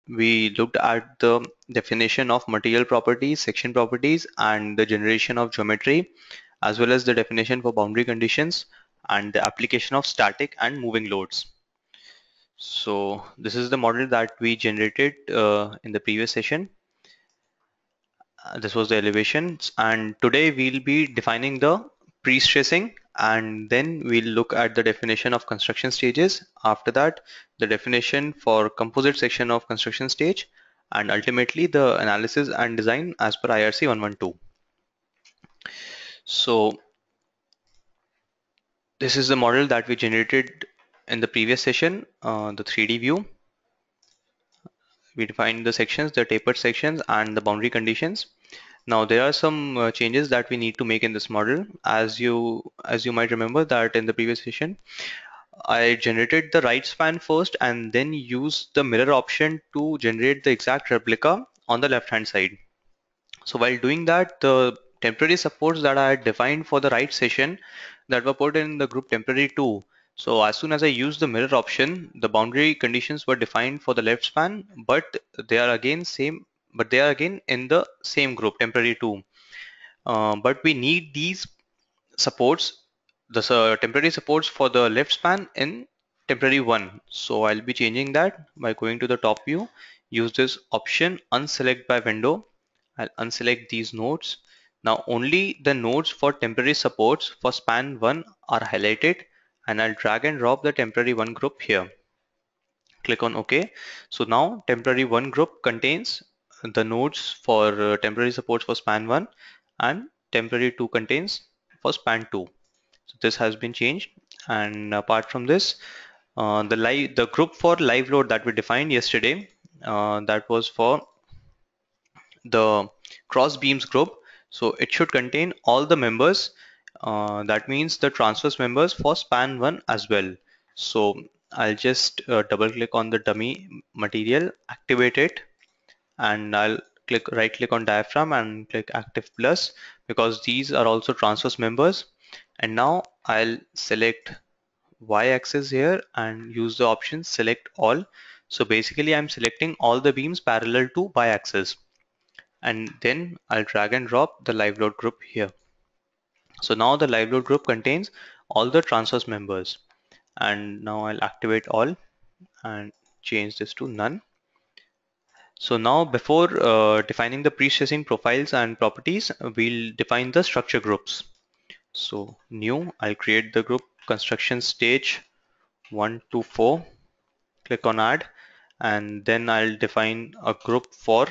we looked at the definition of material properties, section properties, and the generation of geometry, as well as the definition for boundary conditions and the application of static and moving loads. So this is the model that we generated in the previous session. This was the elevations, and today we'll be defining the pre-stressing, and then we'll look at the definition of construction stages. After that, the definition for composite section of construction stage, and ultimately the analysis and design as per IRC 112. So this is the model that we generated in the previous session, the 3D view. We defined the sections, the tapered sections, and the boundary conditions. Now there are some changes that we need to make in this model. As you might remember that in the previous session, I generated the right span first and then used the mirror option to generate the exact replica on the left hand side. So while doing that, the temporary supports that I had defined for the right section that were put in the group temporary 2. So as soon as I used the mirror option, the boundary conditions were defined for the left span, but they are again in the same group temporary 2. But we need these supports, the temporary supports for the left span in temporary 1. So I'll be changing that by going to the top view, use this option unselect by window. I'll unselect these nodes. Now only the nodes for temporary supports for span 1 are highlighted, and I'll drag and drop the temporary 1 group here. Click on OK. So now temporary 1 group contains the nodes for temporary supports for span 1, and temporary 2 contains for span 2. So this has been changed, and apart from this, the group for live load that we defined yesterday, that was for the cross beams group. So it should contain all the members. That means the transverse members for span 1 as well. So I'll just double click on the dummy material, activate it, and I'll right click on diaphragm and click active plus, because these are also transverse members. And now I'll select y-axis here and use the option select all. So basically I'm selecting all the beams parallel to y-axis, and then I'll drag and drop the live load group here. So now the live load group contains all the transverse members, and now I'll activate all and change this to none. So now before defining the pre-stressing profiles and properties, we'll define the structure groups. So new, I'll create the group construction stage 1 to 4, click on add, and then I'll define a group for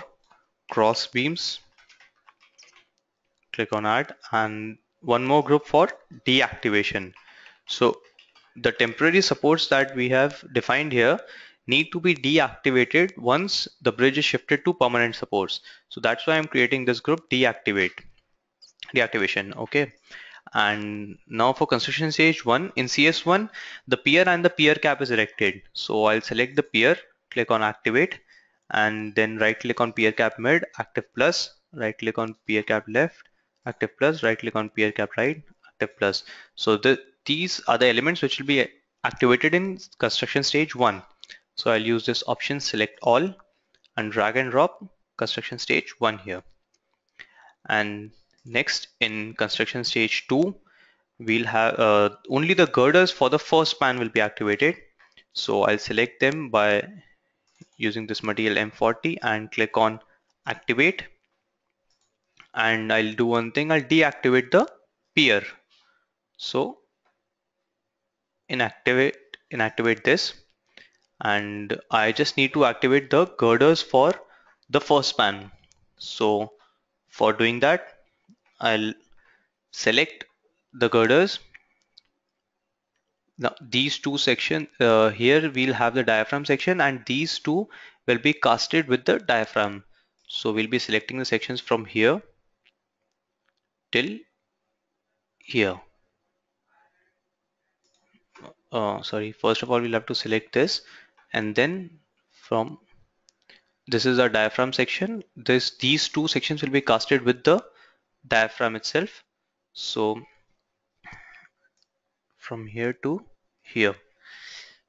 cross beams, click on add, and one more group for deactivation. So the temporary supports that we have defined here need to be deactivated once the bridge is shifted to permanent supports. So that's why I'm creating this group deactivation. Okay. And now for construction stage 1 in CS1, the pier and the pier cap is erected. So I'll select the pier, click on activate, and then right click on pier cap mid, active plus, right click on pier cap left, active plus, right click on pier cap right, active plus. So these are the elements which will be activated in construction stage 1. So I'll use this option select all and drag and drop construction stage 1 here. And next in construction stage 2, we'll have only the girders for the first span will be activated. So I'll select them by using this material M40 and click on activate, and I'll do one thing, I'll deactivate the pier. So inactivate this, and I just need to activate the girders for the first span. So for doing that, I'll select the girders. Now these two sections here we'll have the diaphragm section, and these two will be casted with the diaphragm. So we'll be selecting the sections from here till here. Sorry, first of all we'll have to select this, and then from this is our diaphragm section. These two sections will be casted with the diaphragm itself. So from here to here.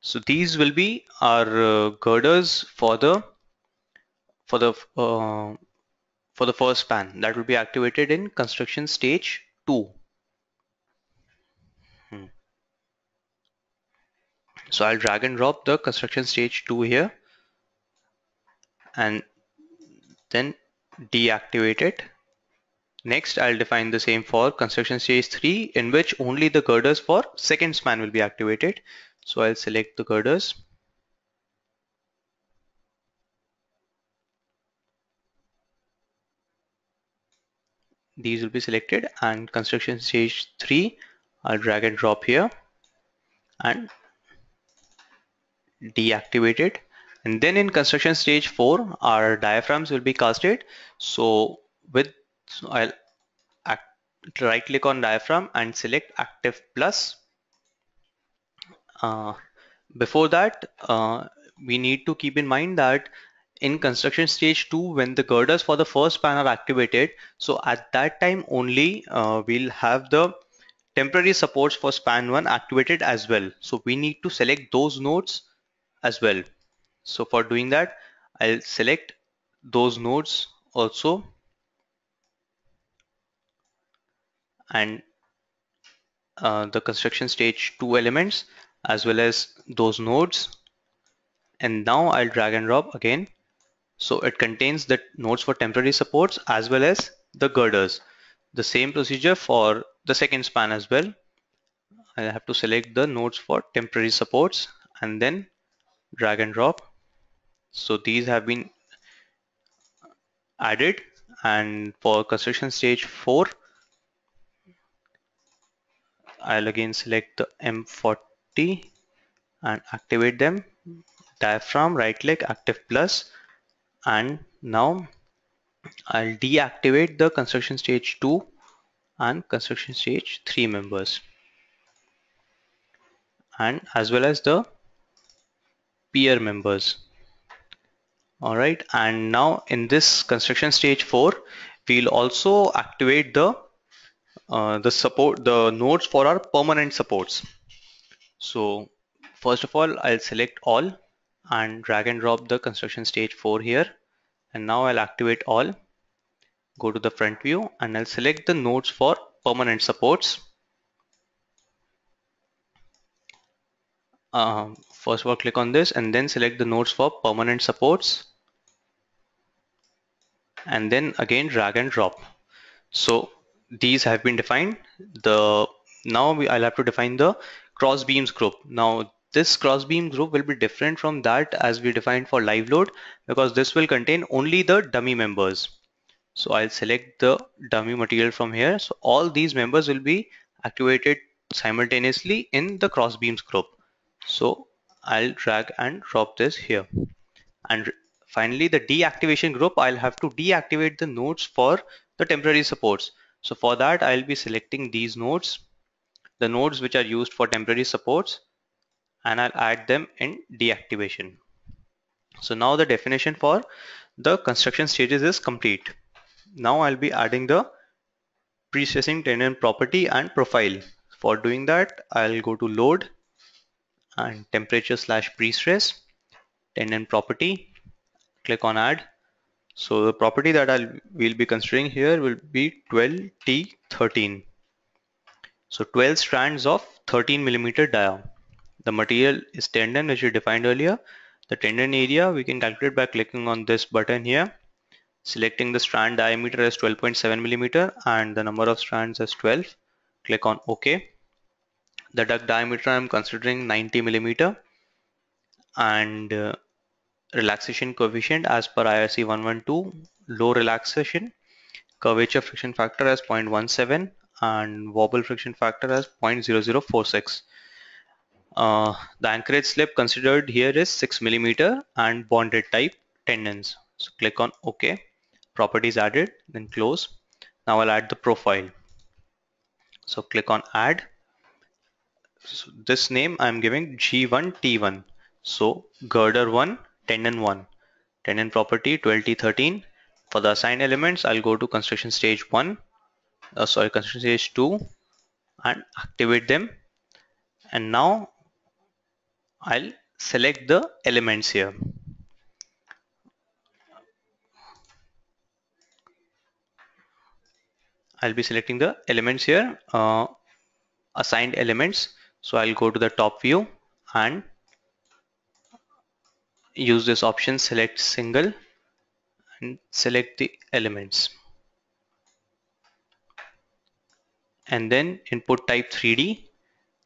So these will be our girders for the for the first span that will be activated in construction stage 2. Hmm. So I'll drag and drop the construction stage 2 here and then deactivate it. Next, I'll define the same for construction stage 3, in which only the girders for second span will be activated. So I'll select the girders. These will be selected, and construction stage 3, I'll drag and drop here and deactivate it. And then in construction stage 4, our diaphragms will be casted. So I'll right click on diaphragm and select active plus. Uh, Before that, we need to keep in mind that in construction stage 2, when the girders for the first span are activated, so at that time only we'll have the temporary supports for span 1 activated as well. So we need to select those nodes as well. So for doing that, I'll select those nodes also and the construction stage 2 elements as well as those nodes. And now I'll drag and drop again. So it contains the nodes for temporary supports as well as the girders. The same procedure for the second span as well. I have to select the nodes for temporary supports and then drag and drop. So these have been added, and for construction stage 4, I'll again select the M40 and activate them. Diaphragm, right click, active plus, and now I'll deactivate the construction stage 2 and construction stage 3 members, and as well as the peer members. All right, and now in this construction stage 4, we'll also activate the nodes for our permanent supports. So first of all, I'll select all and drag and drop the construction stage 4 here, and now I'll activate all. Go to the front view and I'll select the nodes for permanent supports. First of all, click on this and then select the nodes for permanent supports, and then again drag and drop. So these have been defined. I'll have to define the cross beams group. Now this cross beam group will be different from that as we defined for live load, because this will contain only the dummy members. So I'll select the dummy material from here. So all these members will be activated simultaneously in the cross beams group. So I'll drag and drop this here. And finally, the deactivation group, I'll have to deactivate the nodes for the temporary supports. So for that, I'll be selecting these nodes, the nodes which are used for temporary supports, and I'll add them in deactivation. So now the definition for the construction stages is complete. Now I'll be adding the pre-stressing tendon property and profile. For doing that, I'll go to load and temperature slash pre-stress tendon property, click on add. So the property that we'll be considering here will be 12T13. So 12 strands of 13 millimeter dia. The material is tendon, which we defined earlier. The tendon area we can calculate by clicking on this button here, selecting the strand diameter as 12.7 millimeter and the number of strands as 12. Click on OK. The duct diameter I'm considering 90 millimeter, and relaxation coefficient as per IRC 112, low relaxation, curvature friction factor as 0.17 and wobble friction factor as 0.0046. The anchorage slip considered here is 6 millimeter and bonded type tendons. So click on OK. Properties added, then close. Now I'll add the profile. So click on add. So this name I'm giving G1T1. So girder 1, tendon 1, tendon property 12T13. For the assigned elements, I'll go to construction stage 1, construction stage 2 and activate them. And now I'll select the elements here. I'll be selecting the elements here, assigned elements. So I'll go to the top view and use this option, select single, and select the elements. And then input type 3D.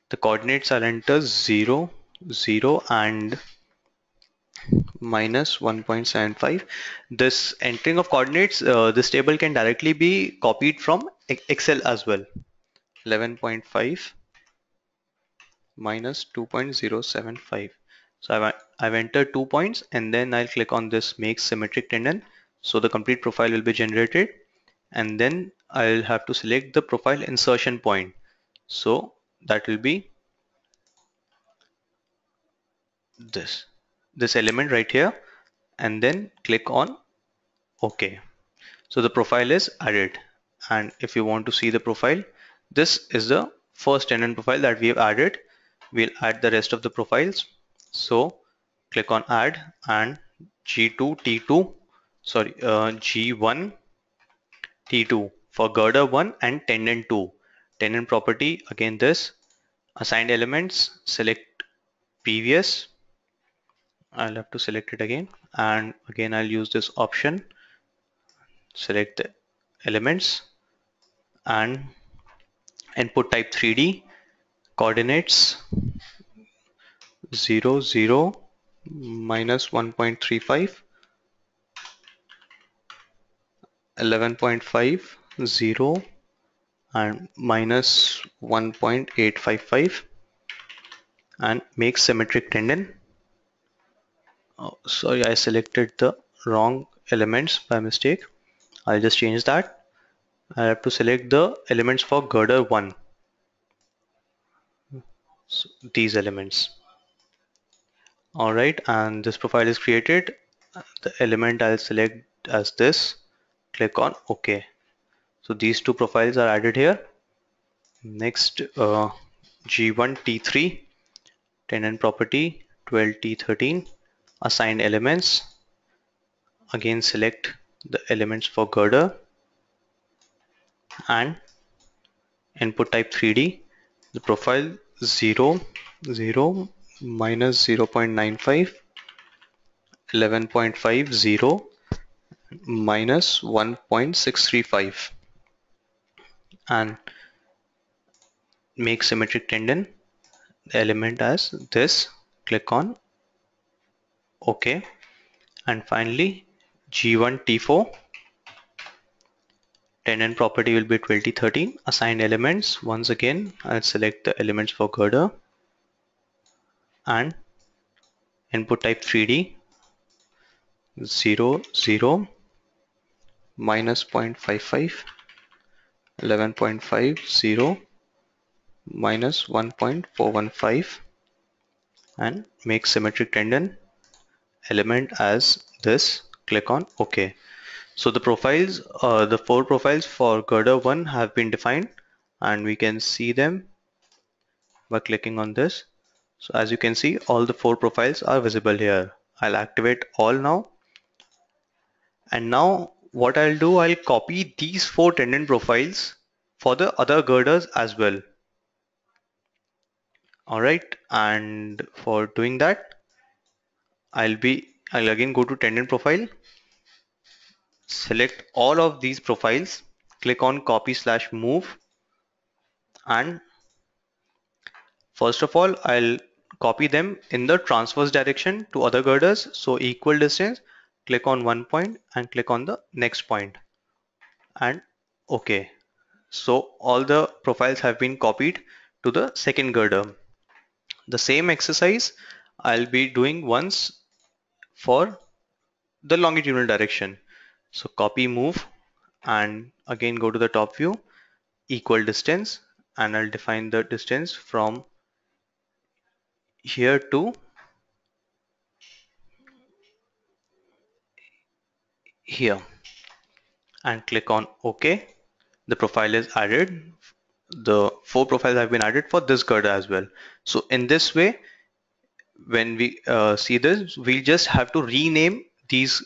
The coordinates are entered 0, 0 and minus 1.75. This entering of coordinates, this table can directly be copied from Excel as well. 11.5 minus 2.075. So I've entered 2 points, and then I'll click on this make symmetric tendon. So the complete profile will be generated, and then I'll have to select the profile insertion point. So that will be this element right here, and then click on OK. So the profile is added, and if you want to see the profile, this is the first tendon profile that we have added. We'll add the rest of the profiles. So click on add and G2 T2 sorry G1 T2 for girder 1 and tendon 2. Tendon property, again this assigned elements, select previous. I'll have to select it again, and again I'll use this option, select the elements and input type 3D, coordinates 0, 0, minus 1.35, 11.5, 0 and minus 1.855, and make symmetric tendon. Oh, sorry, I selected the wrong elements by mistake. I'll just change that. I have to select the elements for girder 1. So these elements. Alright, and this profile is created. The element I'll select as this. Click on OK. So these two profiles are added here. Next, G1 T3 tendon property 12T13 assigned elements. Again select the elements for girder and input type 3D. The profile 0, 0, minus 0.95, 11.5, 0, minus 1.635, and make symmetric tendon. The element as this. Click on OK. And finally G1 T4 tendon property will be 2013 assigned elements. Once again I'll select the elements for girder and input type 3D 0, 0, minus 0.55, 11.5, 0, minus 1.415, and make symmetric tendon element as this. Click on OK. So the profiles, the 4 profiles for girder 1 have been defined, and we can see them by clicking on this. So as you can see, all the 4 profiles are visible here. I'll activate all now, and now what I'll do, I'll copy these 4 tendon profiles for the other girders as well. Alright, and for doing that, I'll again go to tendon profile, select all of these profiles, click on copy/move, and first of all I'll copy them in the transverse direction to other girders. So equal distance, click on one point and click on the next point and OK. So all the profiles have been copied to the second girder. The same exercise I'll be doing once for the longitudinal direction. So copy, move, and again go to the top view, equal distance, and I'll define the distance from here to here and click on OK. The profile is added. The 4 profiles have been added for this girder as well. So in this way, when we see this, we just have to rename these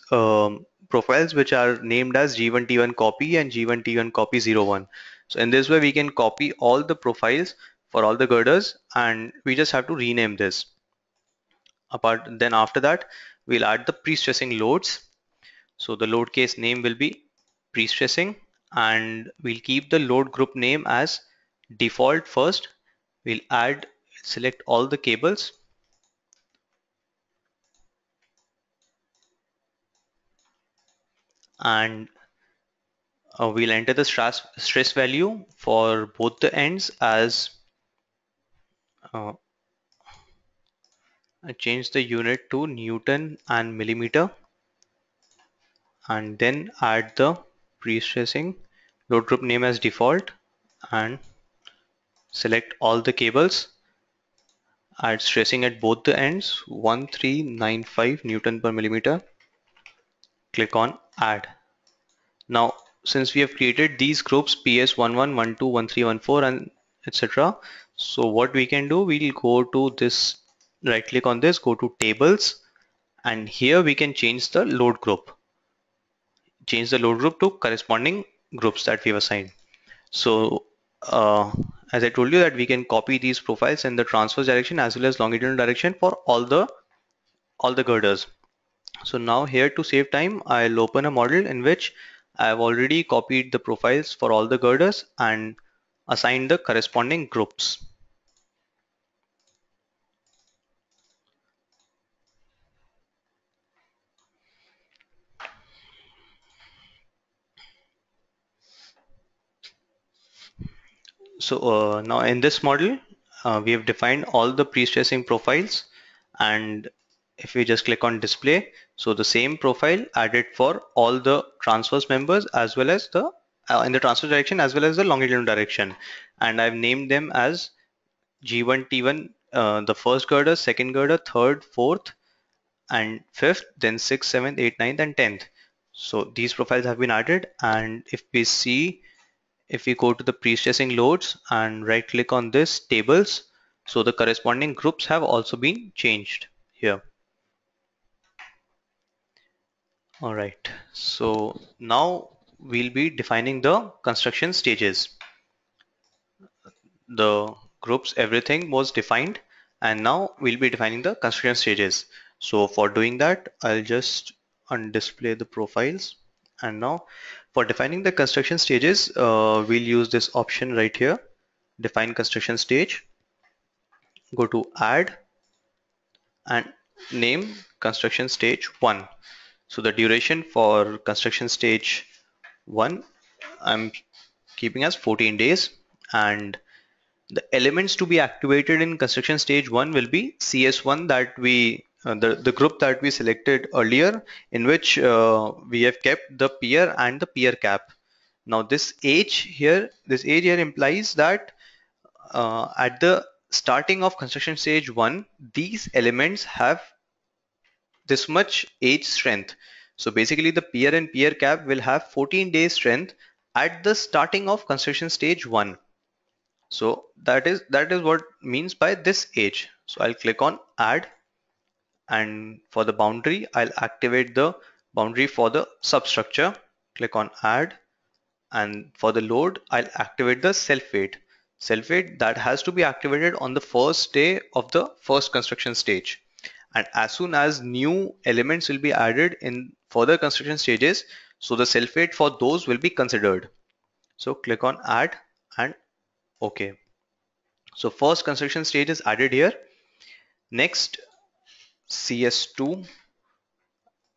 profiles which are named as G1T1 copy and G1T1 copy 01. So in this way we can copy all the profiles for all the girders and we just have to rename this. Then after that we'll add the pre-stressing loads. So the load case name will be pre-stressing and we'll keep the load group name as default first. We'll select all the cables and we'll enter the stress value for both the ends as I change the unit to Newton and millimeter and then add the pre-stressing load group name as default and select all the cables, add stressing at both the ends 1395 Newton per millimeter, click on add. Now since we have created these groups PS11, 12, 13, 14 and etc. So what we can do, we'll go to this, right click on this, go to tables and here we can change the load group. Change the load group to corresponding groups that we've assigned. So as I told you that we can copy these profiles in the transverse direction as well as longitudinal direction for all the girders. So now here to save time, I'll open a model in which I've already copied the profiles for all the girders and assigned the corresponding groups. So now in this model, we have defined all the pre-stressing profiles and if we just click on display, so the same profile added for all the transverse members as well as the in the transverse direction as well as the longitudinal direction, and I've named them as G1 T1, the first girder, second girder, third, fourth and fifth, then sixth, seventh, eighth, ninth and 10th. So these profiles have been added, and if we go to the pre-stressing loads and right click on this tables, so the corresponding groups have also been changed here. All right, so now we'll be defining the construction stages. The groups, everything was defined, and now we'll be defining the construction stages. So for doing that, I'll just undisplay the profiles. And now for defining the construction stages, we'll use this option right here, define construction stage. Go to add and name construction stage 1. So the duration for construction stage 1 I'm keeping as 14 days, and the elements to be activated in construction stage 1 will be CS1 that the group that we selected earlier, in which we have kept the pier and the pier cap. Now this age here implies that at the starting of construction stage 1 these elements have this much age strength. So basically the pier and pier cap will have 14 days strength at the starting of construction stage 1. So that is what means by this age. So I'll click on add, and for the boundary I'll activate the boundary for the substructure. Click on add, and for the load I'll activate the self weight. Self weight that has to be activated on the first day of the first construction stage. And as soon as new elements will be added in further construction stages, so the self weight for those will be considered. So click on add and OK. So first construction stage is added here. Next, CS2,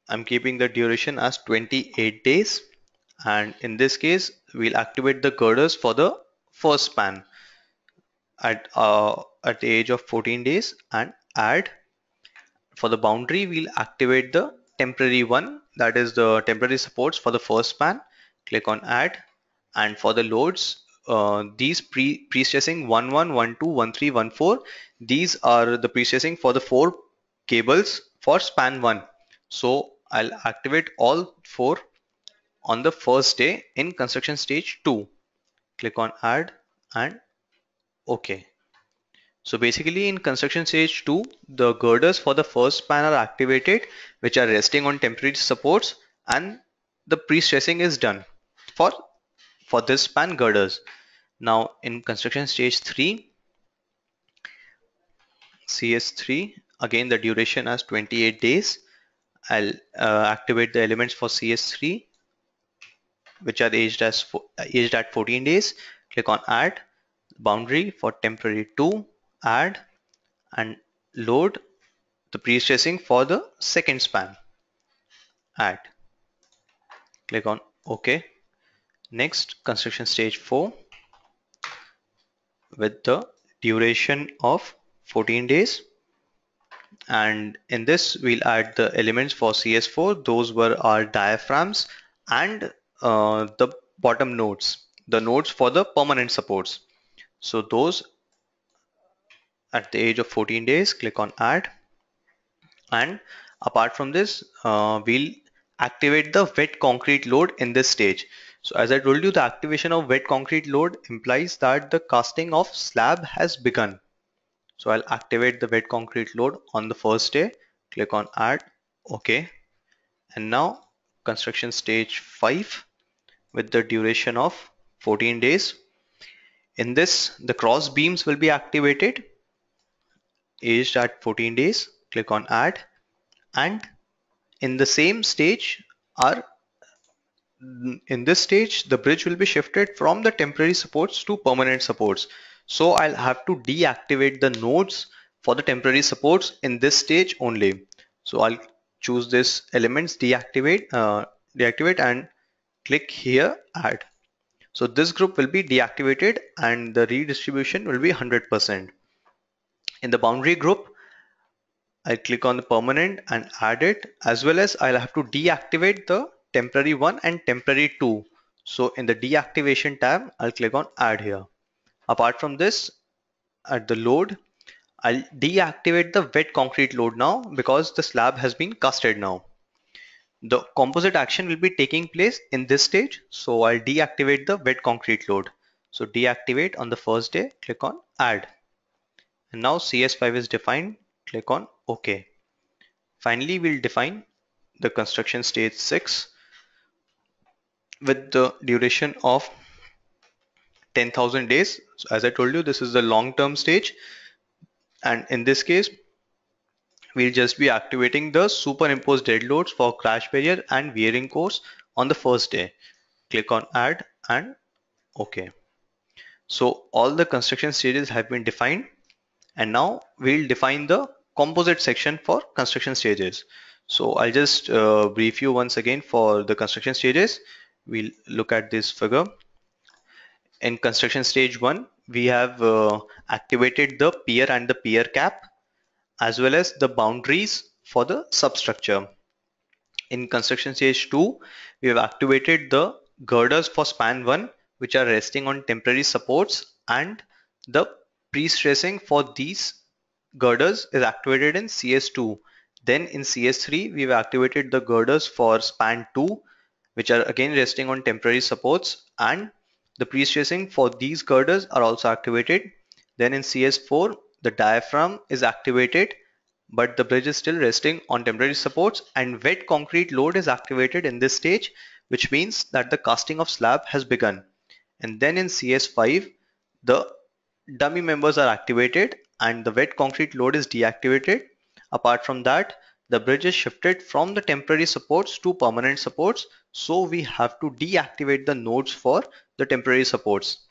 I'm keeping the duration as 28 days. And in this case, we'll activate the girders for the first span at the age of 14 days and add. For the boundary, we'll activate the temporary one, that is the temporary supports for the first span. Click on add, and for the loads, these pre-stressing 11, 12, 13, 14, these are the pre-stressing for the 4 cables for span 1. So I'll activate all 4 on the first day in construction stage 2. Click on add and OK. So basically in construction stage 2, the girders for the first span are activated, which are resting on temporary supports, and the pre-stressing is done for this span girders. Now in construction stage 3, CS3, again the duration as 28 days. I'll activate the elements for CS3 which are aged at 14 days. Click on add boundary for temporary 2, add, and load the pre-stressing for the second span, add. Click on OK. Next, construction stage 4 with the duration of 14 days. And in this, we'll add the elements for CS4. Those were our diaphragms and the bottom nodes, the nodes for the permanent supports. So those at the age of 14 days, click on add. And apart from this, we'll activate the wet concrete load in this stage. So as I told you, the activation of wet concrete load implies that the casting of slab has begun. So I'll activate the wet concrete load on the first day. Click on add, OK. And now construction stage 5 with the duration of 14 days. In this, the cross beams will be activated, aged at 14 days. Click on add. And in the same stage, in this stage, the bridge will be shifted from the temporary supports to permanent supports. So I'll have to deactivate the nodes for the temporary supports in this stage only. So I'll choose this elements deactivate, deactivate and click here add. So this group will be deactivated and the redistribution will be 100%. In the boundary group, I'll click on the permanent and add it, as well as I'll have to deactivate the temporary 1 and temporary 2. So in the deactivation tab, I'll click on add here. Apart from this, at the load, I'll deactivate the wet concrete load now because the slab has been casted now. The composite action will be taking place in this stage. So I'll deactivate the wet concrete load. So deactivate on the first day, click on add. And now CS5 is defined, click on OK. Finally, we'll define the construction stage 6 with the duration of 10,000 days. So as I told you, this is the long-term stage. And in this case, we'll just be activating the superimposed dead loads for crash barrier and wearing course on the first day. Click on add and OK. So all the construction stages have been defined. And now we'll define the composite section for construction stages. So I'll just brief you once again for the construction stages. We'll look at this figure. In construction stage 1, we have activated the pier and the pier cap, as well as the boundaries for the substructure. In construction stage 2, we have activated the girders for span 1, which are resting on temporary supports, and the pre-stressing for these girders is activated in CS2. Then in CS3, we've activated the girders for span 2, which are again resting on temporary supports, and the pre-stressing for these girders are also activated. Then in CS4, the diaphragm is activated, but the bridge is still resting on temporary supports, and wet concrete load is activated in this stage, which means that the casting of slab has begun. And then in CS5, the dummy members are activated and the wet concrete load is deactivated. Apart from that, the bridge is shifted from the temporary supports to permanent supports. So we have to deactivate the nodes for the temporary supports.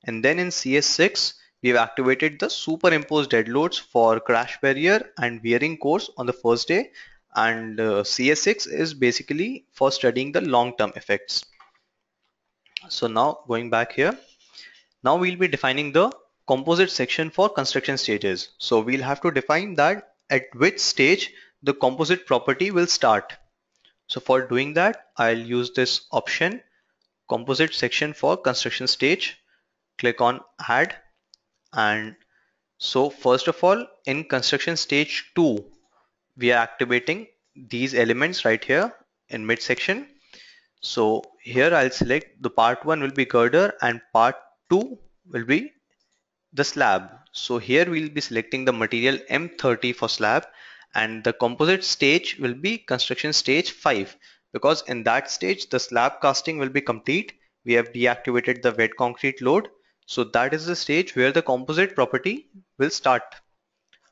And then in CS6, we have activated the superimposed dead loads for crash barrier and wearing course on the first day. And CS6 is basically for studying the long-term effects. So now going back here, now we'll be defining the composite section for construction stages. So we'll have to define that at which stage the composite property will start. So for doing that, I'll use this option, composite section for construction stage. Click on add. And so first of all, in construction stage 2, we are activating these elements right here in midsection. So here I'll select the part 1 will be girder and part 2 will be the slab. So here we'll be selecting the material M30 for slab, and the composite stage will be construction stage 5, because in that stage the slab casting will be complete. We have deactivated the wet concrete load. So that is the stage where the composite property will start.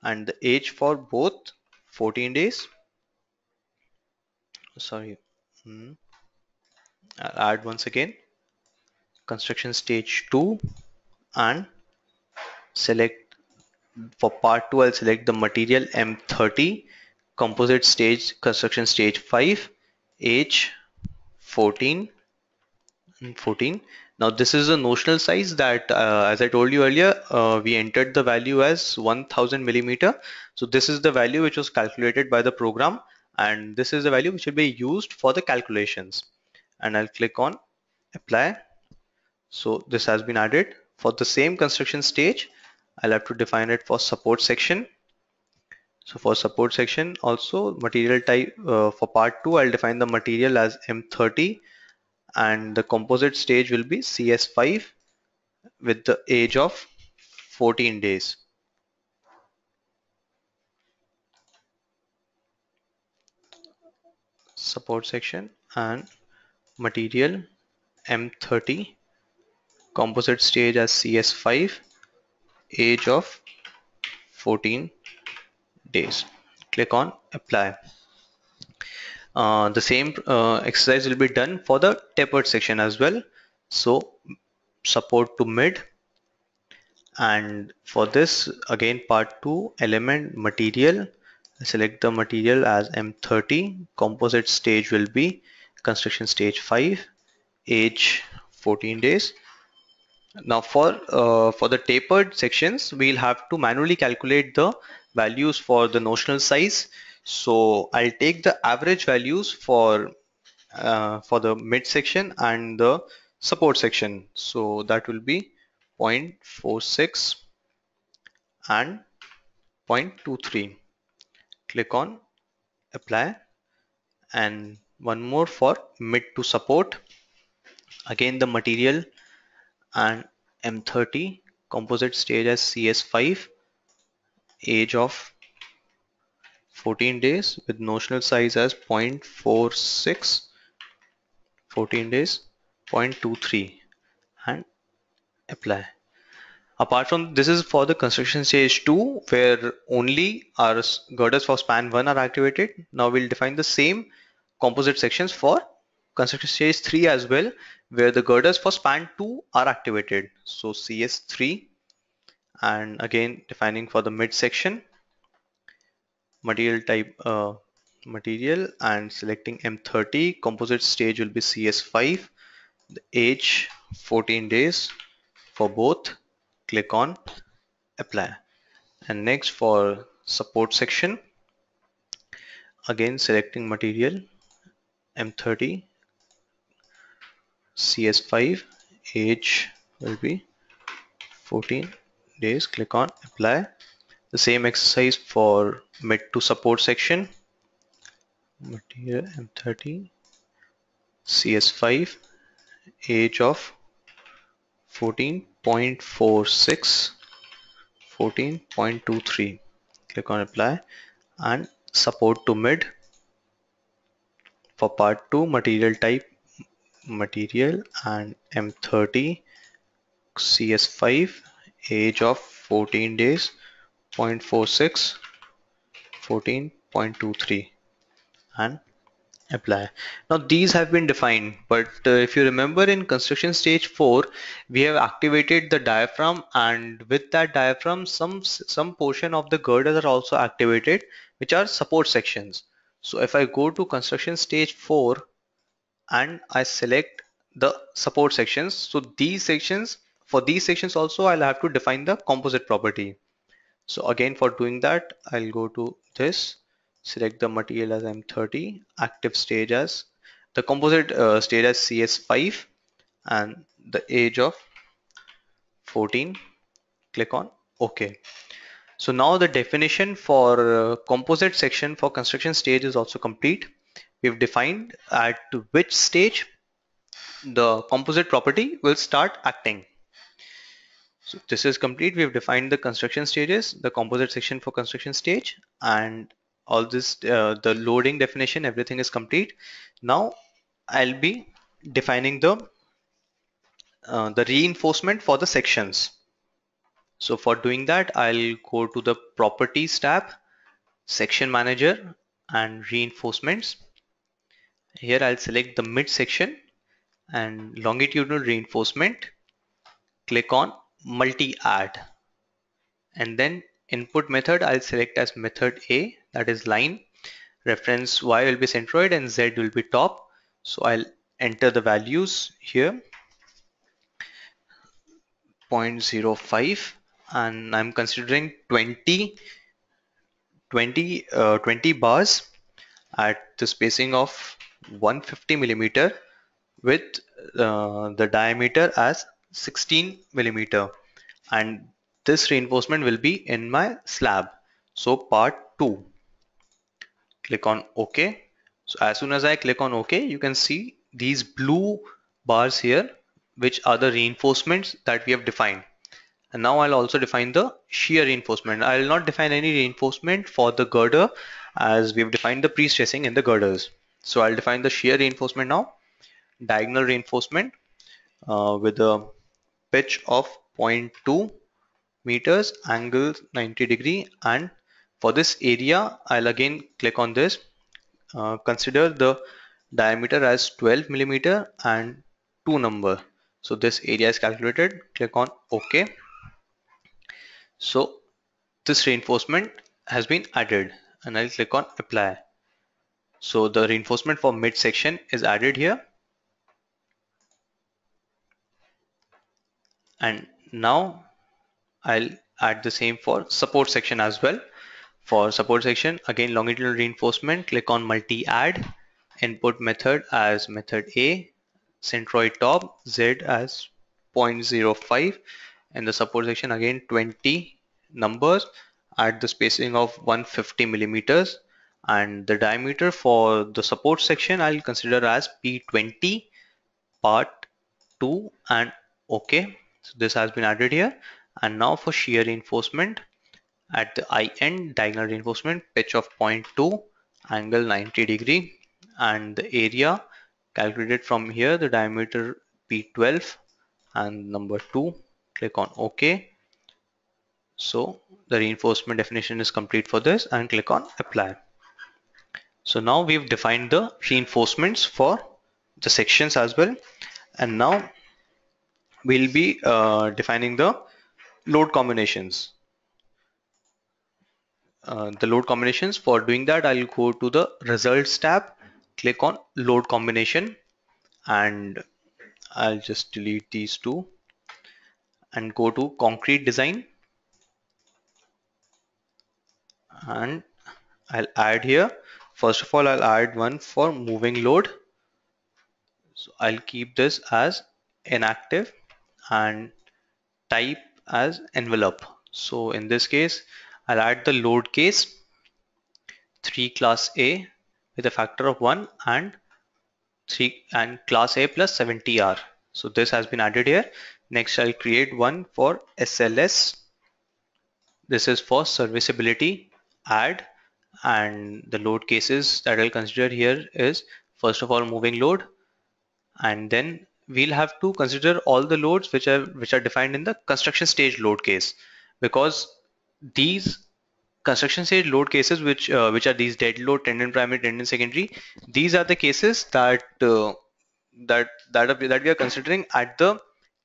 And the age for both 14 days. Sorry. I'll add once again. Construction stage 2 and select for part 2 I'll select the material M30, composite stage construction stage 5, age 14. Now this is a notional size that as I told you earlier, we entered the value as 1000 millimeter. So this is the value which was calculated by the program, and this is the value which will be used for the calculations. And I'll click on apply. So this has been added. For the same construction stage, I'll have to define it for support section. So for support section also material type for part 2 I'll define the material as M30 and the composite stage will be CS5 with the age of 14 days. Support section and material M30, composite stage as CS5, age of 14 days. Click on apply. The same exercise will be done for the tapered section as well. So support to mid, and for this again part 2 element material, select the material as M30, composite stage will be construction stage 5, age 14 days. Now for the tapered sections, we'll have to manually calculate the values for the notional size. So I'll take the average values for the mid section and the support section. So that will be 0.46 and 0.23. Click on apply, and one more for mid to support. Again the material and M30, composite stage as CS5, age of 14 days with notional size as 0.46, 14 days, 0.23 and apply. Apart from this is for the construction stage 2 where only our girders for span 1 are activated. Now we'll define the same composite sections for construction stage 3 as well, where the girders for span 2 are activated. So CS3, and again defining for the mid section material type material and selecting M30, composite stage will be CS5, the age 14 days for both. Click on apply. And next for support section, again selecting material M30, CS5, age will be 14 days. Click on apply. The same exercise for mid to support section, material M30, CS5, age of 14.46, 14.23. Click on apply and support to mid. For part 2 material type material and M30, CS5, age of 14 days, 0.46, 14.23 and apply. Now these have been defined, but if you remember in construction stage 4 we have activated the diaphragm, and with that diaphragm some portion of the girders are also activated, which are support sections. So if I go to construction stage 4 and I select the support sections, so these sections, for these sections also I'll have to define the composite property. So again for doing that I'll go to this, select the material as M30, active stage as the composite stage as CS5 and the age of 14. Click on OK. So now the definition for composite section for construction stage is also complete. We've defined at which stage the composite property will start acting. So this is complete. We've defined the construction stages, the composite section for construction stage, and all this, the loading definition, everything is complete. Now I'll be defining the reinforcement for the sections. So for doing that, I'll go to the Properties tab, Section Manager, and Reinforcements. Here I'll select the midsection and longitudinal reinforcement. Click on Multi-Add, and then input method I'll select as method A, that is line. Reference Y will be centroid and Z will be top. So I'll enter the values here, 0.05, and I'm considering 20 bars at the spacing of 150 millimeter with the diameter as 16 millimeter, and this reinforcement will be in my slab. So part 2, click on OK. So as soon as I click on OK, you can see these blue bars here, which are the reinforcements that we have defined. And now I'll also define the shear reinforcement. I'll not define any reinforcement for the girder, as we've defined the pre-stressing in the girders. So I'll define the shear reinforcement now. Diagonal reinforcement with a pitch of 0.2 meters, angle 90 degree, and for this area I'll again click on this. Consider the diameter as 12 millimeter and 2 number. So this area is calculated. Click on OK. So this reinforcement has been added, and I'll click on apply. So the reinforcement for midsection is added here, and now I'll add the same for support section as well. For support section, again longitudinal reinforcement, click on multi-add, input method as method A, centroid top, Z as 0.05, and the support section again 20 numbers at the spacing of 150 millimeters, and the diameter for the support section I'll consider as P20 part 2 and OK. So this has been added here. And now for shear reinforcement, at the I end, diagonal reinforcement, pitch of 0.2, angle 90 degree, and the area calculated from here, the diameter P12 and number 2. Click on OK. So the reinforcement definition is complete for this, and click on apply. So now we've defined the reinforcements for the sections as well, and now we'll be defining the load combinations. The load combinations, for doing that I'll go to the results tab, click on load combination, and I'll just delete these two and go to concrete design, and I'll add here, first of all I'll add one for moving load. So I'll keep this as inactive and type as envelope. So in this case I'll add the load case 3 class A with a factor of 1 and 3 and class A plus 70R. So this has been added here. Next I'll create one for SLS. This is for serviceability, add, and the load cases that I'll consider here is first of all moving load, and then we'll have to consider all the loads which are defined in the construction stage load case, because these construction stage load cases which are these dead load, tendon primary, tendon secondary, these are the cases that we are considering at the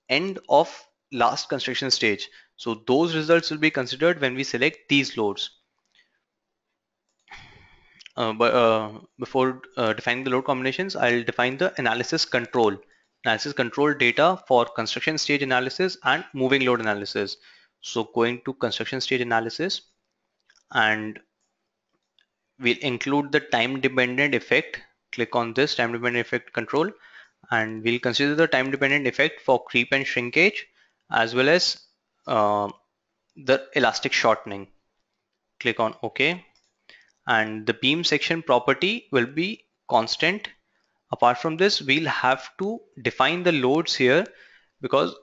end of last construction stage. So those results will be considered when we select these loads. But before defining the load combinations, I'll define the analysis control data for construction stage analysis and moving load analysis. So going to construction stage analysis, and we'll include the time dependent effect. Click on this time dependent effect control, and we'll consider the time dependent effect for creep and shrinkage, as well as uh, the elastic shortening. Click on OK, and the beam section property will be constant. Apart from this, we'll have to define the loads here because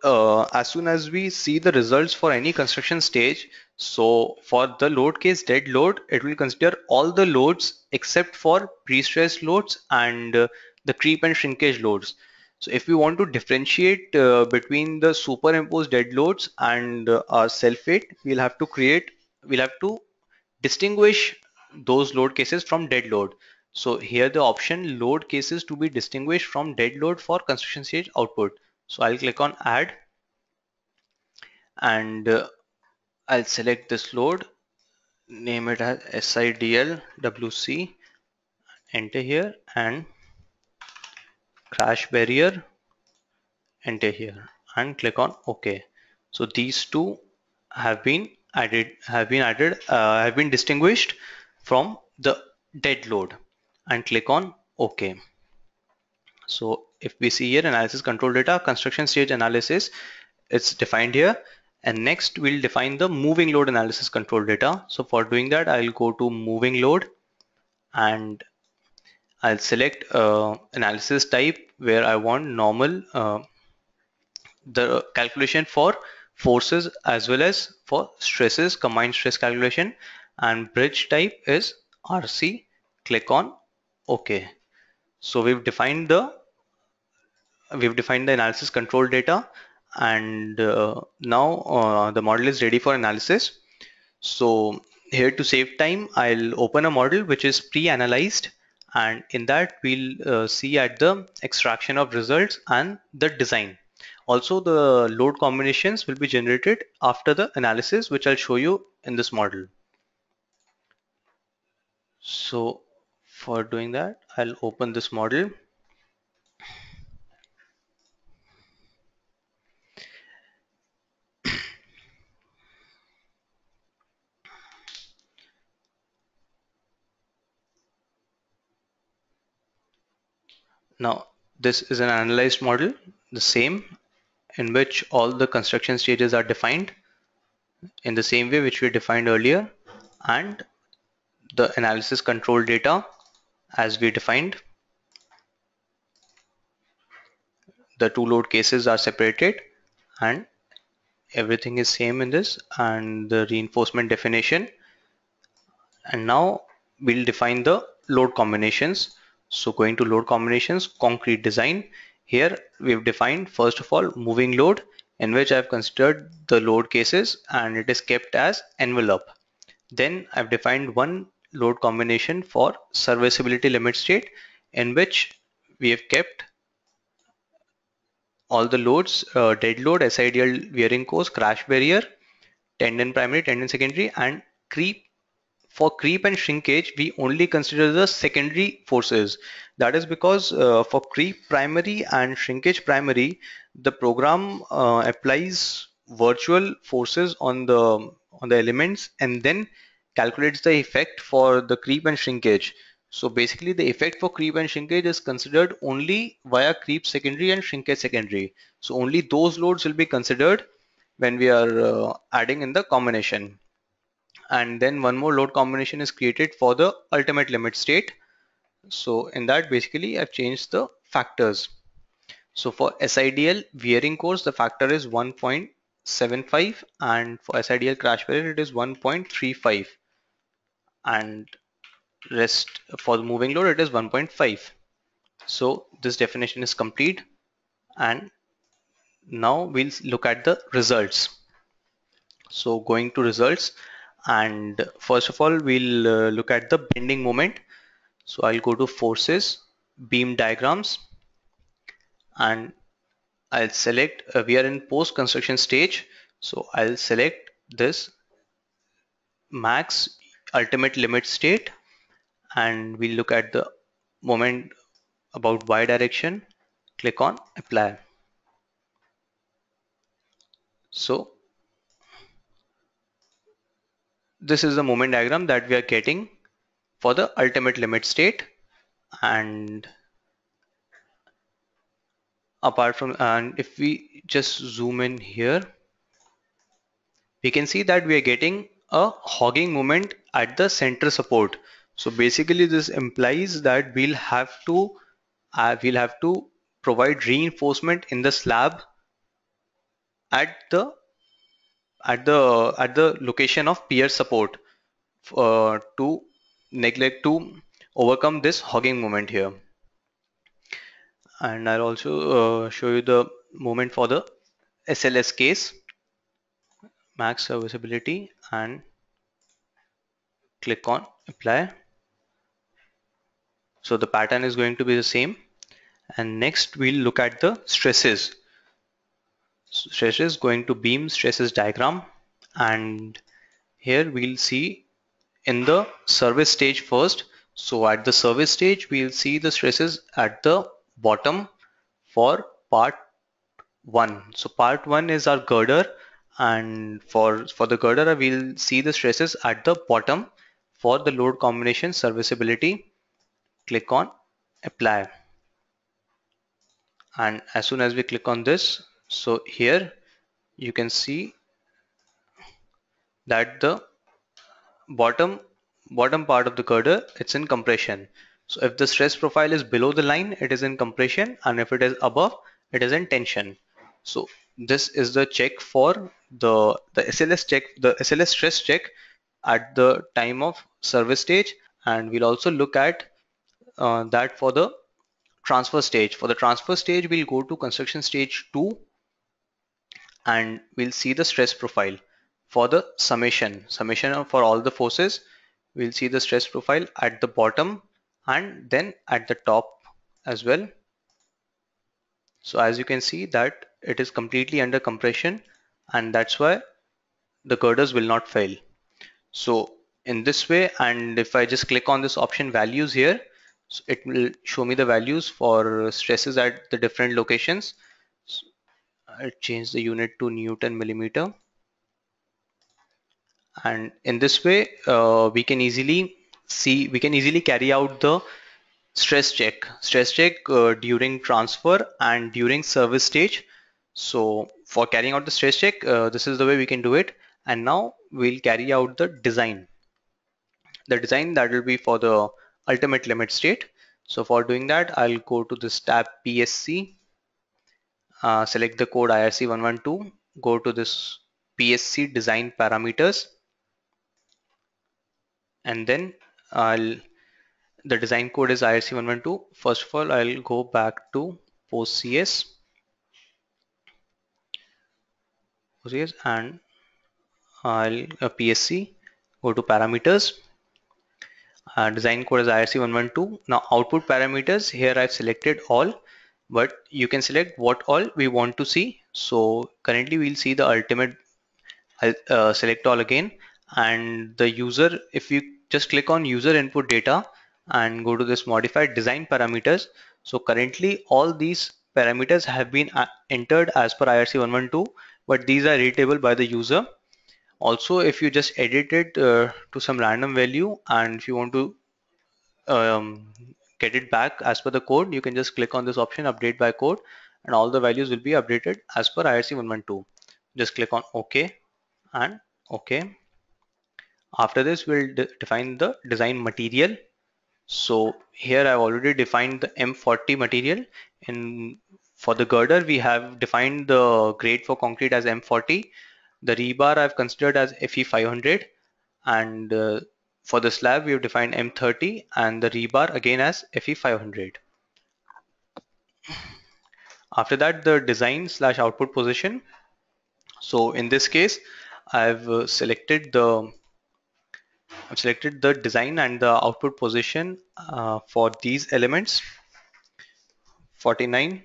as soon as we see the results for any construction stage, so for the load case dead load, it will consider all the loads except for pre-stress loads and the creep and shrinkage loads. So if we want to differentiate between the superimposed dead loads and our self-weight, we'll have to distinguish those load cases from dead load. So here the option load cases to be distinguished from dead load for construction stage output. So I'll click on add, and I'll select this load, name it as SIDL WC, enter here, and crash barrier, enter here, and click on OK. So these two have been distinguished from the dead load, and click on OK. So if we see here analysis control data, construction stage analysis, it's defined here. And next we'll define the moving load analysis control data. So for doing that, I'll go to moving load and I'll select analysis type where I want normal, the calculation for forces as well as for stresses, combined stress calculation, and bridge type is RC. Click on OK. So we've defined the analysis control data, and now the model is ready for analysis. So here, to save time, I'll open a model which is pre-analyzed, and in that we'll see at the extraction of results and the design. Also, the load combinations will be generated after the analysis, which I'll show you in this model. So for doing that, I'll open this model. Now, this is an analyzed model, the same, in which all the construction stages are defined in the same way which we defined earlier, and the analysis control data as we defined. The two load cases are separated and everything is same in this, and the reinforcement definition. And now we'll define the load combinations. So going to load combinations, concrete design. Here we've defined first of all moving load, in which I've considered the load cases and it is kept as envelope. Then I've defined one load combination for serviceability limit state, in which we have kept all the loads, dead load, SIDL wearing course, crash barrier, tendon primary, tendon secondary, and creep. For creep and shrinkage, we only consider the secondary forces. That is because for creep primary and shrinkage primary, the program applies virtual forces on the elements and then calculates the effect for the creep and shrinkage. So basically, the effect for creep and shrinkage is considered only via creep secondary and shrinkage secondary. So only those loads will be considered when we are adding in the combination. And then one more load combination is created for the ultimate limit state. So in that, basically I've changed the factors. So for SIDL wearing course, the factor is 1.75, and for SIDL crash barrier it is 1.35, and rest for the moving load it is 1.5. So this definition is complete, and now we'll look at the results. So going to results, and first of all we'll look at the bending moment. So I'll go to forces, beam diagrams, and I'll select, we are in post construction stage. So I'll select this max ultimate limit state, and we'll look at the moment about Y direction. Click on apply. So this is the moment diagram that we are getting for the ultimate limit state. And apart from, and if we just zoom in here, we can see that we are getting a hogging moment at the center support. So basically this implies that we'll have to provide reinforcement in the slab at the at the location of pier support to neglect to overcome this hogging moment here. And I'll also show you the moment for the SLS case, max serviceability, and click on apply. So the pattern is going to be the same. And next we'll look at the stresses. Stresses going to beam stresses diagram, and here we'll see in the service stage first. So at the service stage, we'll see the stresses at the bottom for part 1. So part 1 is our girder, and for the girder we'll see the stresses at the bottom for the load combination serviceability. Click on apply, and as soon as we click on this, so here you can see that the bottom bottom part of the girder, it's in compression. So if the stress profile is below the line, it is in compression, and if it is above, it is in tension. So this is the check for the SLS check, the SLS stress check at the time of service stage. And we'll also look at that for the transfer stage. For the transfer stage, we'll go to construction stage 2, and we'll see the stress profile. For the summation for all the forces, we'll see the stress profile at the bottom and then at the top as well. So as you can see that it is completely under compression, and that's why the girders will not fail. So in this way, and if I just click on this option values here, so it will show me the values for stresses at the different locations. So I'll change the unit to Newton millimeter. And in this way, we can easily carry out the stress check during transfer and during service stage. So for carrying out the stress check, this is the way we can do it. And now we'll carry out the design that will be for the ultimate limit state. So for doing that, I'll go to this tab PSC, select the code IRC112, go to this PSC design parameters, and then I'll the design code is IRC112. First of all, I'll go back to PostCS, and I'll PSC, go to parameters. Design code is IRC112. Now output parameters, here I've selected all, but you can select what all we want to see. So currently we'll see the ultimate. I'll select all again, and the user, if you just click on user input data and go to this modified design parameters. So currently all these parameters have been entered as per IRC112, but these are readable by the user. Also, if you just edit it to some random value, and if you want to um, get it back as per the code, you can just click on this option update by code, and all the values will be updated as per IRC112. Just click on OK and OK. After this, we'll define the design material. So here I've already defined the M40 material. And for the girder, we have defined the grade for concrete as M40. The rebar I've considered as FE500, and for the slab we have defined M30, and the rebar again as FE500. After that, the design slash output position. So in this case, I've selected the design and the output position for these elements 49,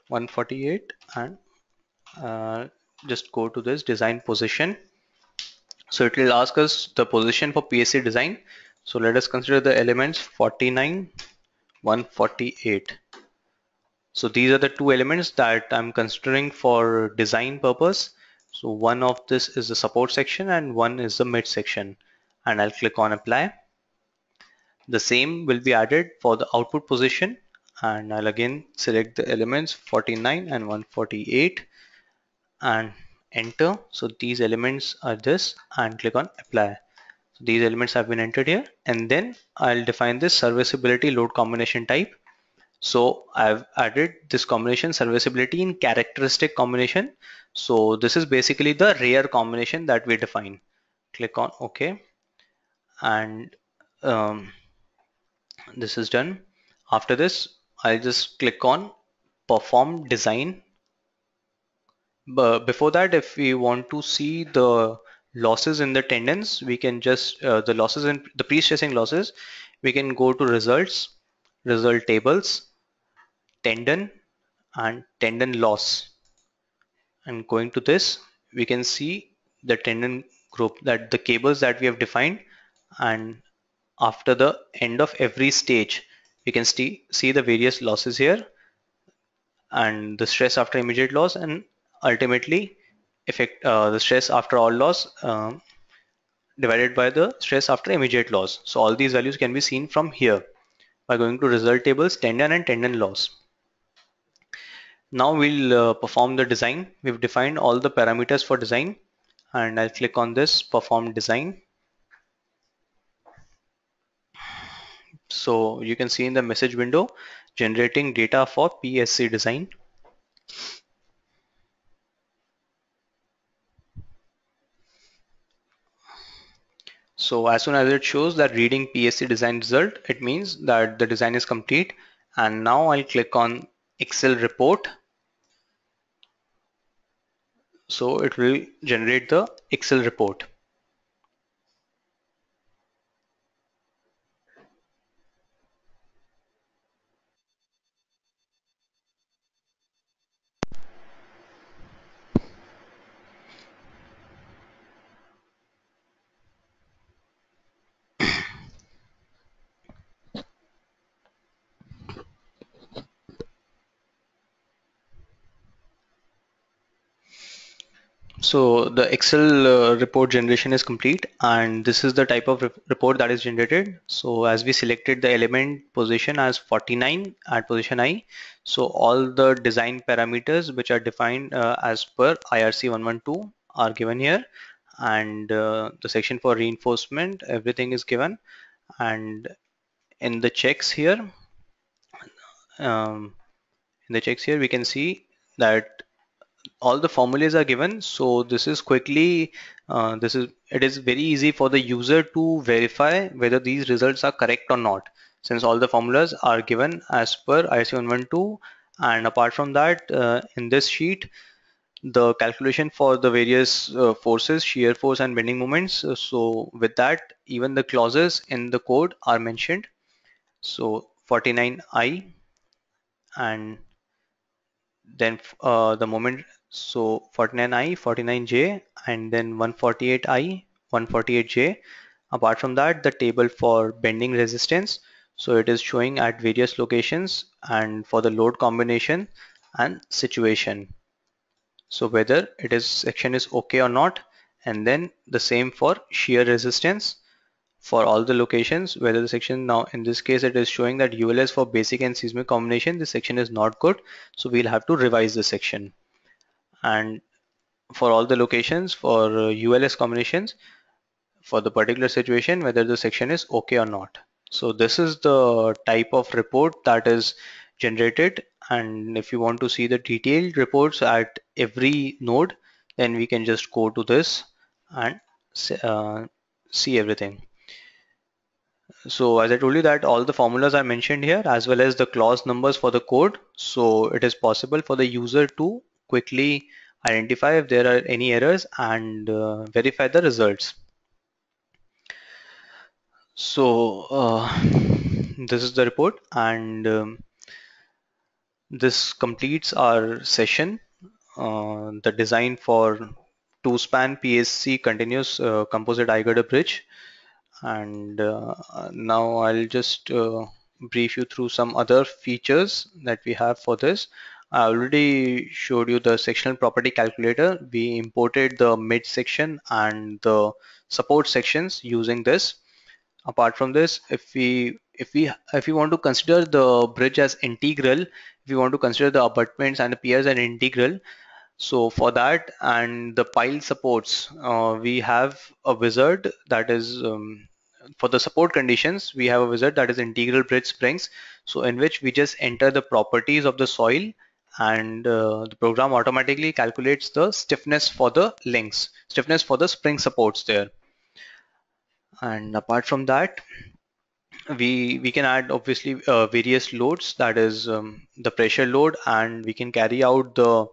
148, and just go to this design position. So it will ask us the position for PSC design. So let us consider the elements 49, 148. So these are the two elements that I'm considering for design purpose. So one of this is the support section and one is the mid section, and I'll click on apply. The same will be added for the output position, and I'll again select the elements 49 and 148 and enter. So these elements are this, and click on apply. So these elements have been entered here, and then I'll define this serviceability load combination type. So I've added this combination serviceability in characteristic combination. So this is basically the rare combination that we define. Click on OK, and um, this is done. After this, I'll just click on perform design. But before that, if we want to see the losses in the tendons, we can just the losses in the pre-stressing losses, we can go to results, result tables, tendon, and tendon loss. And going to this, we can see the tendon group, that the cables that we have defined, and after the end of every stage, we can see the various losses here, and the stress after immediate loss, and ultimately effect the stress after all loss divided by the stress after immediate loss. So all these values can be seen from here by going to result tables, tendon and tendon loss. Now we'll perform the design. We've defined all the parameters for design, and I'll click on this perform design. So you can see in the message window generating data for PSC design. So as soon as it shows that reading PSC design result, it means that the design is complete. And now I'll click on Excel report. So it will generate the Excel report. So the Excel report generation is complete, and this is the type of report that is generated. So as we selected the element position as 49 at position I, so all the design parameters which are defined as per IRC 112 are given here, and the section for reinforcement, everything is given, and in the checks here, um, we can see that all the formulas are given. So this is quickly it is very easy for the user to verify whether these results are correct or not, since all the formulas are given as per IC 112. And apart from that, in this sheet, the calculation for the various forces, shear force and bending moments, so with that, even the clauses in the code are mentioned. So 49I, and then the moment, so 49I, 49J, and then 148I, 148J. Apart from that, the table for bending resistance, so it is showing at various locations, and for the load combination and situation, so whether it is section is okay or not. And then the same for shear resistance for all the locations, whether the section, now in this case it is showing that ULS for basic and seismic combination, this section is not good, so we'll have to revise the section. And for all the locations for ULS combinations for the particular situation, whether the section is okay or not. So this is the type of report that is generated, and if you want to see the detailed reports at every node, then we can just go to this and see everything. So as I told you that all the formulas are mentioned here as well as the clause numbers for the code. So it is possible for the user to quickly identify if there are any errors and verify the results. So this is the report, and this completes our session. The design for two-span PSC continuous composite eye girder bridge. And now I'll just brief you through some other features that we have for this. I already showed you the sectional property calculator. We imported the mid section and the support sections using this. Apart from this, if we want to consider the bridge as integral, if we want to consider the abutments and the piers as integral, so for that and the pile supports, we have a wizard that is for the support conditions, we have a wizard that is integral bridge springs. So in which we just enter the properties of the soil, and the program automatically calculates the stiffness for the links, stiffness for the spring supports there. And apart from that, we can add obviously various loads, that is the pressure load, and we can carry out the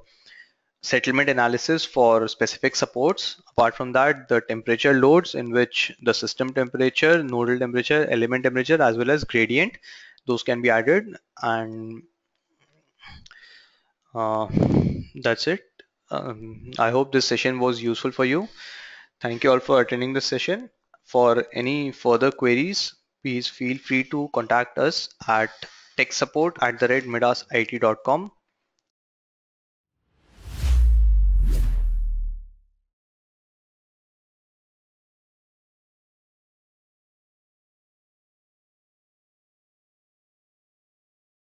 settlement analysis for specific supports. Apart from that, the temperature loads, in which the system temperature, nodal temperature, element temperature, as well as gradient, those can be added. And uh, that's it. I hope this session was useful for you. Thank you all for attending this session. For any further queries, please feel free to contact us at techsupport@midasIT.com.